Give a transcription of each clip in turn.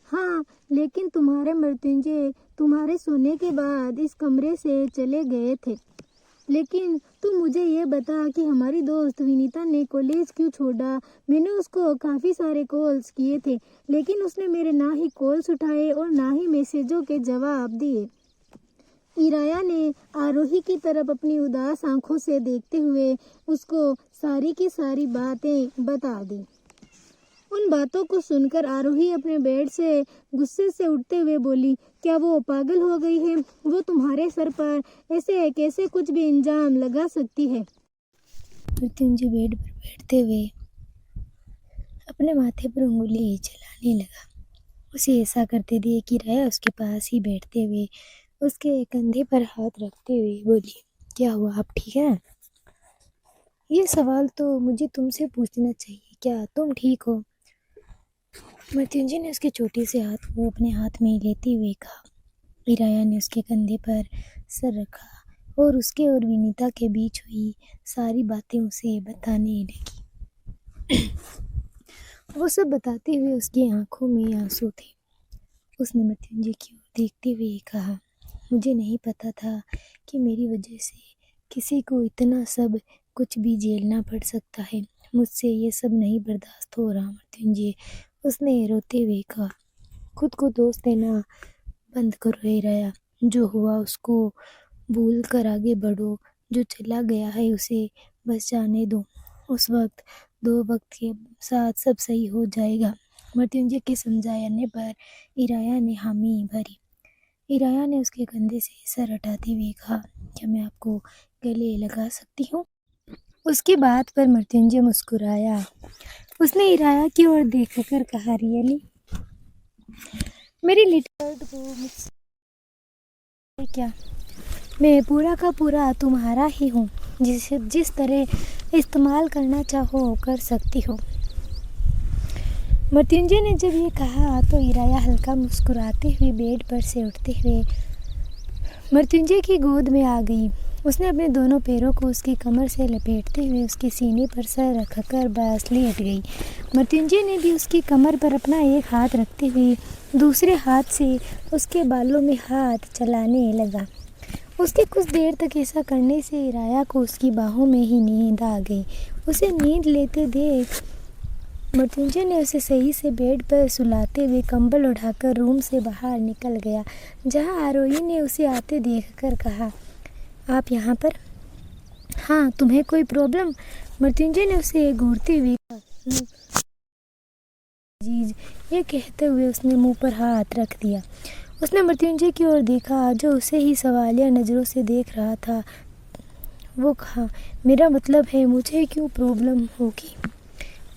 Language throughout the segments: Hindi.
हाँ, लेकिन तुम्हारे मृत्युंजय तुम्हारे सोने के बाद इस कमरे से चले गए थे। लेकिन तुम मुझे ये बता कि हमारी दोस्त विनीता ने कॉलेज क्यों छोड़ा? मैंने उसको काफ़ी सारे कॉल्स किए थे, लेकिन उसने मेरे ना ही कॉल्स उठाए और ना ही मैसेजों के जवाब दिए। इराया ने आरोही की तरफ अपनी उदास आंखों से देखते हुए उसको सारी की सारी बातें बता दी। उन बातों को सुनकर आरोही अपने बेड से गुस्से से उठते हुए बोली, क्या वो पागल हो गई है? वो तुम्हारे सर पर ऐसे कैसे कुछ भी इल्जाम लगा सकती है? मृत्युंजय बेड पर बैठते हुए अपने माथे पर उंगली चलाने लगा। उसे ऐसा करते देख इराया उसके पास ही बैठते हुए उसके कंधे पर हाथ रखते हुए बोली, क्या हुआ, आप ठीक हैं? ये सवाल तो मुझे तुमसे पूछना चाहिए, क्या तुम ठीक हो? मृत्युंजय ने उसके छोटे से हाथ को अपने हाथ में लेते हुए कहा। इराया ने उसके कंधे पर सर रखा और उसके और विनीता के बीच हुई सारी बातें उसे बताने लगी। वो सब बताते हुए उसकी आंखों में आंसू थे। उसने मृत्युंजय की ओर देखते हुए कहा, मुझे नहीं पता था कि मेरी वजह से किसी को इतना सब कुछ भी झेलना पड़ सकता है। मुझसे ये सब नहीं बर्दाश्त हो रहा मृत्युंजय, उसने रोते हुए कहा। खुद को दोष देना बंद करो इराया, जो हुआ उसको भूल कर आगे बढ़ो। जो चला गया है उसे बस जाने दो। उस वक्त दो वक्त के साथ सब सही हो जाएगा। मृत्युंजय के समझाने पर इराया ने हामी भरी। इराया ने उसके कंधे से सर हटाते हुए कहा, क्या मैं आपको गले लगा सकती हूँ? उसकी बात पर मृत्युंजय मुस्कुराया। उसने इराया की ओर देखकर कहा, रियली? मेरी लिटिल को मुझसे क्या? मैं पूरा का पूरा तुम्हारा ही हूँ। जिस तरह इस्तेमाल करना चाहो कर सकती हो। मृत्युंजय ने जब ये कहा तो इराया हल्का मुस्कुराते हुए बेड पर से उठते हुए मृत्युंजय की गोद में आ गई। उसने अपने दोनों पैरों को उसकी कमर से लपेटते हुए उसके सीने पर सर रखकर बस लेट गई। मृत्युंजय ने भी उसकी कमर पर अपना एक हाथ रखते हुए दूसरे हाथ से उसके बालों में हाथ चलाने लगा। उसके कुछ देर तक ऐसा करने से इराया को उसकी बाहों में ही नींद आ गई। उसे नींद लेते देख मृत्युंजय ने उसे सही से बेड पर सुलाते हुए कंबल उठाकर रूम से बाहर निकल गया, जहां आरोही ने उसे आते देखकर कहा, आप यहाँ पर? हाँ, तुम्हें कोई प्रॉब्लम? मृत्युंजय ने उसे घूरते हुए कहा। जीज, ये कहते हुए उसने मुंह पर हाथ रख दिया। उसने मृत्युंजय की ओर देखा जो उसे ही सवालिया नज़रों से देख रहा था। वो कहा, मेरा मतलब है मुझे क्यों प्रॉब्लम होगी?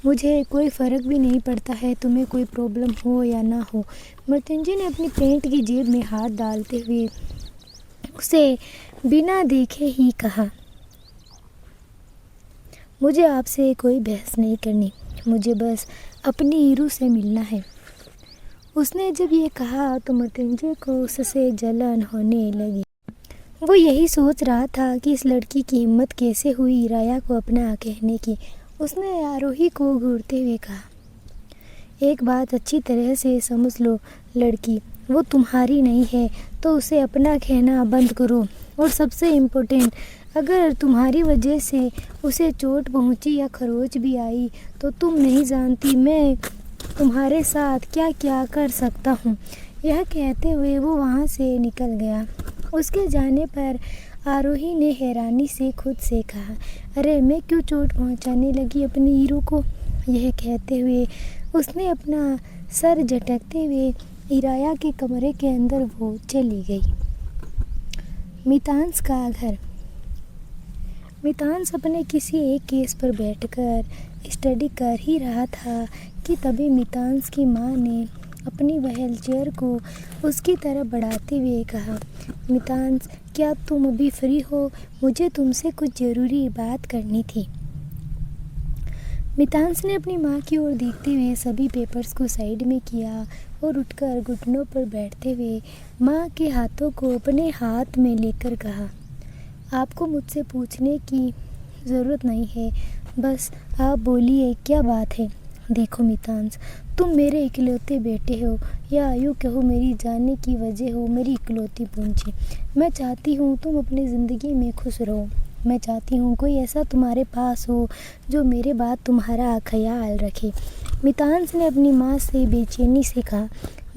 मुझे कोई फ़र्क भी नहीं पड़ता है तुम्हें कोई प्रॉब्लम हो या ना हो। मृत्युंजय ने अपनी पैंट की जेब में हाथ डालते हुए उसे बिना देखे ही कहा, मुझे आपसे कोई बहस नहीं करनी, मुझे बस अपनी ईरू से मिलना है। उसने जब ये कहा तो मृत्युंजय को उससे जलन होने लगी। वो यही सोच रहा था कि इस लड़की की हिम्मत कैसे हुई इराया को अपना कहने की। उसने आरोही को घूरते हुए कहा, एक बात अच्छी तरह से समझ लो लड़की, वो तुम्हारी नहीं है तो उसे अपना कहना बंद करो। और सबसे इम्पोर्टेंट, अगर तुम्हारी वजह से उसे चोट पहुंची या खरोच भी आई तो तुम नहीं जानती मैं तुम्हारे साथ क्या क्या कर सकता हूँ। यह कहते हुए वो वहाँ से निकल गया। उसके जाने पर आरोही ने हैरानी से खुद से कहा, अरे मैं क्यों चोट पहुँचाने लगी अपनी हीरो को? यह कहते हुए उसने अपना सर झटकते हुए इराया के कमरे के अंदर वो चली गई। मितांस का घर। मितांस अपने किसी एक केस पर बैठकर स्टडी कर ही रहा था कि तभी मितांस की माँ ने अपनी व्हील चेयर को उसकी तरफ बढ़ाते हुए कहा, मितांस, क्या तुम अभी फ्री हो? मुझे तुमसे कुछ ज़रूरी बात करनी थी। मितांस ने अपनी माँ की ओर देखते हुए सभी पेपर्स को साइड में किया और उठकर घुटनों पर बैठते हुए माँ के हाथों को अपने हाथ में लेकर कहा, आपको मुझसे पूछने की ज़रूरत नहीं है, बस आप बोलिए क्या बात है? देखो मितांश, तुम मेरे इकलौते बेटे हो, या यूँ कहो मेरी जानने की वजह हो, मेरी इकलौती पूंजी। मैं चाहती हूँ तुम अपनी ज़िंदगी में खुश रहो। मैं चाहती हूँ कोई ऐसा तुम्हारे पास हो जो मेरे बाद तुम्हारा ख्याल रखे। मितांश ने अपनी माँ से बेचैनी से कहा,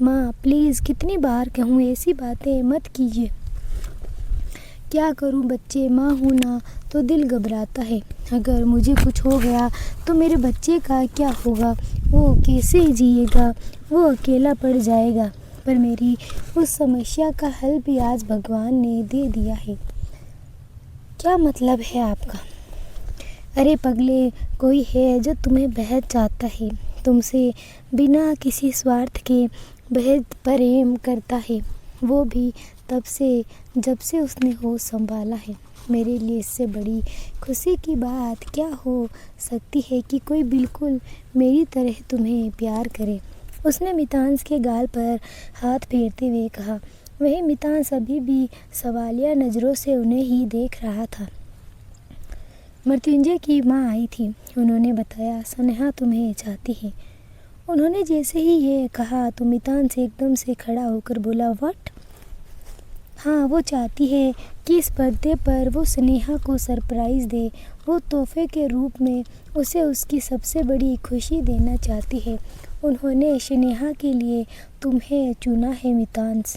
माँ प्लीज़ कितनी बार कहूँ ऐसी बातें मत कीजिए। क्या करूं बच्चे, माँ हूँ ना तो दिल घबराता है। अगर मुझे कुछ हो गया तो मेरे बच्चे का क्या होगा, वो कैसे जिएगा, वो अकेला पड़ जाएगा। पर मेरी उस समस्या का हल भी आज भगवान ने दे दिया है। क्या मतलब है आपका? अरे पगले, कोई है जो तुम्हें बेहद चाहता है, तुमसे बिना किसी स्वार्थ के बेहद प्रेम करता है, वो भी तब से जब से उसने होश संभाला है। मेरे लिए इससे बड़ी खुशी की बात क्या हो सकती है कि कोई बिल्कुल मेरी तरह तुम्हें प्यार करे। उसने मितांश के गाल पर हाथ फेरते हुए कहा। वही मितांश अभी भी सवालिया नज़रों से उन्हें ही देख रहा था। मृत्युंजय की माँ आई थी। उन्होंने बताया, स्नेहा तुम्हें चाहती है। उन्होंने जैसे ही ये कहा तो मितांश एकदम से खड़ा होकर बोला, व्हाट? हाँ, वो चाहती है कि इस बर्थडे पर वो स्नेहा को सरप्राइज़ दे। वो तोहफे के रूप में उसे उसकी सबसे बड़ी खुशी देना चाहती है। उन्होंने स्नेहा के लिए तुम्हें चुना है मितांश।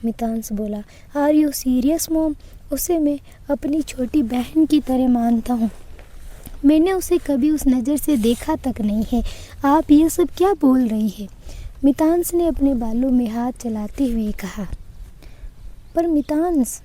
मितांश बोला, आर यू सीरियस मॉम? उसे मैं अपनी छोटी बहन की तरह मानता हूँ। मैंने उसे कभी उस नज़र से देखा तक नहीं है। आप ये सब क्या बोल रही है? मितांश ने अपने बालों में हाथ चलाते हुए कहा। पर मितांश,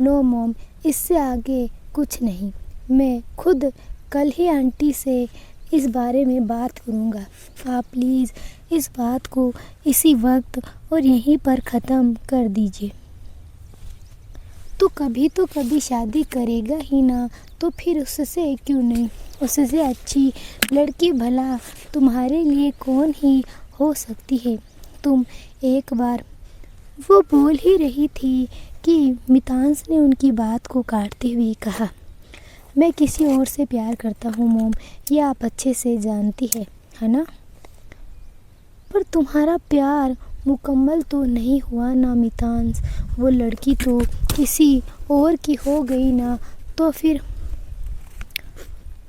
नो मॉम, इससे आगे कुछ नहीं। मैं खुद कल ही आंटी से इस बारे में बात करूँगा। आप प्लीज़ इस बात को इसी वक्त और यहीं पर ख़त्म कर दीजिए। तो कभी शादी करेगा ही ना, तो फिर उससे क्यों नहीं? उससे अच्छी लड़की भला तुम्हारे लिए कौन ही हो सकती है? तुम एक बार, वो बोल ही रही थी कि मितांश ने उनकी बात को काटते हुए कहा, मैं किसी और से प्यार करता हूँ मॉम, ये आप अच्छे से जानती है ना? पर तुम्हारा प्यार मुकम्मल तो नहीं हुआ ना मितांश। वो लड़की तो किसी और की हो गई ना, तो फिर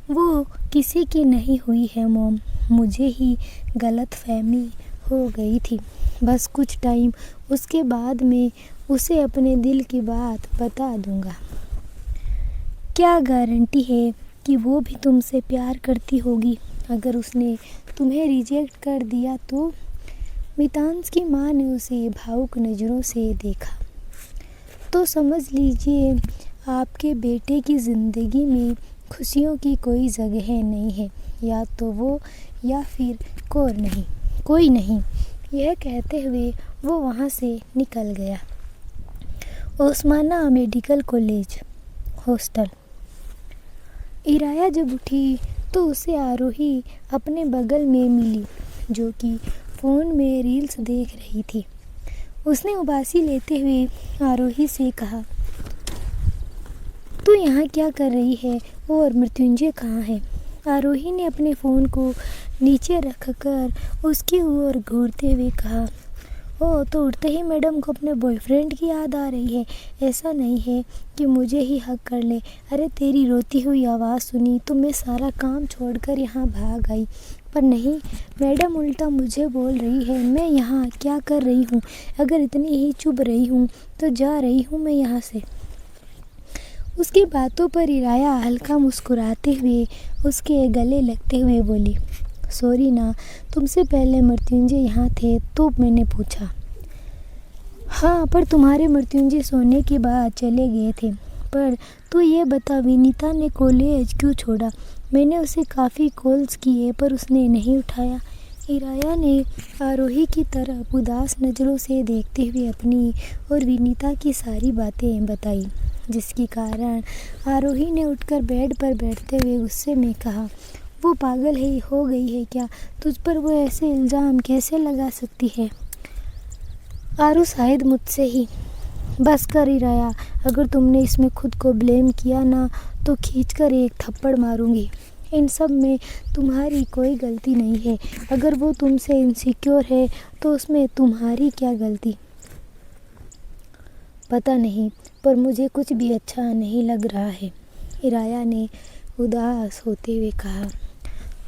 वो किसी की नहीं हुई है मॉम। मुझे ही गलतफहमी हो गई थी। बस कुछ टाइम, उसके बाद मैं उसे अपने दिल की बात बता दूंगा। क्या गारंटी है कि वो भी तुमसे प्यार करती होगी? अगर उसने तुम्हें रिजेक्ट कर दिया तो? मितांश की माँ ने उसे भावुक नज़रों से देखा। तो समझ लीजिए आपके बेटे की ज़िंदगी में खुशियों की कोई जगह नहीं है। या तो वो या फिर कोई नहीं। यह कहते हुए वो वहाँ से निकल गया। ओस्माना मेडिकल कॉलेज हॉस्टल। इराया जब उठी तो उसे आरोही अपने बगल में मिली, जो कि फ़ोन में रील्स देख रही थी। उसने उबासी लेते हुए आरोही से कहा, तू यहाँ क्या कर रही है और मृत्युंजय कहाँ है? आरोही ने अपने फ़ोन को नीचे रखकर उसकी ओर घूरते हुए कहा, ओ तो उठते ही मैडम को अपने बॉयफ्रेंड की याद आ रही है। ऐसा नहीं है कि मुझे ही हक कर ले। अरे तेरी रोती हुई आवाज़ सुनी तो मैं सारा काम छोड़कर यहाँ भाग आई, पर नहीं, मैडम उल्टा मुझे बोल रही है मैं यहाँ क्या कर रही हूँ। अगर इतनी ही चुभ रही हूँ तो जा रही हूँ मैं यहाँ से। उसकी बातों पर इराया हल्का मुस्कुराते हुए उसके गले लगते हुए बोली, सॉरी ना, तुमसे पहले मृत्युंजय यहाँ थे तो मैंने पूछा। हाँ, पर तुम्हारे मृत्युंजय सोने के बाद चले गए थे। पर तू ये बता, विनीता ने कॉलेज क्यों छोड़ा? मैंने उसे काफ़ी कॉल्स किए पर उसने नहीं उठाया। इराया ने आरोही की तरफ उदास नज़रों से देखते हुए अपनी और विनीता की सारी बातें बताई, जिसके कारण आरोही ने उठकर बेड पर बैठते हुए गुस्से में कहा, वो पागल हो गई है क्या? तुझ पर वो ऐसे इल्ज़ाम कैसे लगा सकती है? आरू शायद मुझसे ही। बस कर इराया, अगर तुमने इसमें खुद को ब्लेम किया ना तो खींचकर एक थप्पड़ मारूंगी। इन सब में तुम्हारी कोई गलती नहीं है। अगर वो तुमसे इनसिक्योर है तो उसमें तुम्हारी क्या गलती? पता नहीं, पर मुझे कुछ भी अच्छा नहीं लग रहा है, इराया ने उदास होते हुए कहा।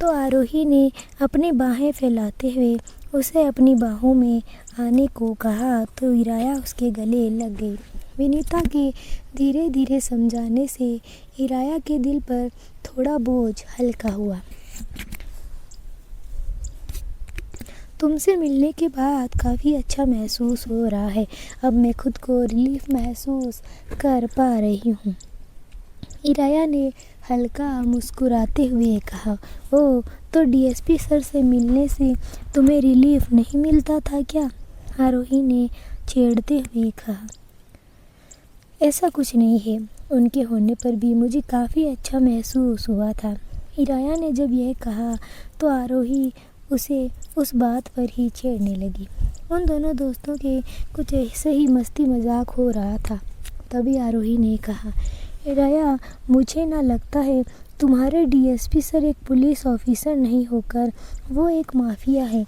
तो आरोही ने अपनी बाहें फैलाते हुए उसे अपनी बाहों में आने को कहा तो इराया उसके गले लग गई। विनीता के धीरे धीरे समझाने से इराया के दिल पर थोड़ा बोझ हल्का हुआ। तुमसे मिलने के बाद काफ़ी अच्छा महसूस हो रहा है। अब मैं खुद को रिलीफ महसूस कर पा रही हूँ, इराया ने हल्का मुस्कुराते हुए कहा। ओह, तो डीएसपी सर से मिलने से तुम्हें रिलीफ नहीं मिलता था क्या? आरोही ने छेड़ते हुए कहा। ऐसा कुछ नहीं है, उनके होने पर भी मुझे काफ़ी अच्छा महसूस हुआ था। इराया ने जब यह कहा तो आरोही उसे उस बात पर ही छेड़ने लगी। उन दोनों दोस्तों के कुछ ऐसे ही मस्ती मजाक हो रहा था। तभी आरोही ने कहा, इराया, मुझे ना लगता है तुम्हारे डीएसपी सर एक पुलिस ऑफिसर नहीं होकर वो एक माफिया है।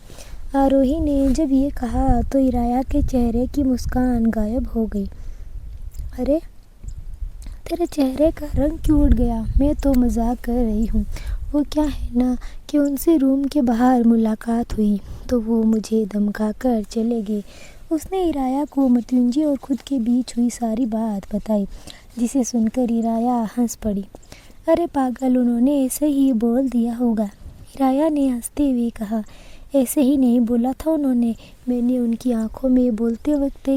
आरोही ने जब ये कहा तो इराया के चेहरे की मुस्कान गायब हो गई। अरे, तेरे चेहरे का रंग क्यों उड़ गया? मैं तो मजाक कर रही हूँ। वो क्या है ना कि उनसे रूम के बाहर मुलाकात हुई तो वो मुझे धमका कर चले गए। उसने इराया को मृत्युंजय और खुद के बीच हुई सारी बात बताई, जिसे सुनकर इराया हंस पड़ी। अरे पागल, उन्होंने ऐसे ही बोल दिया होगा, इराया ने हंसते हुए कहा। ऐसे ही नहीं बोला था उन्होंने, मैंने उनकी आंखों में बोलते वक्त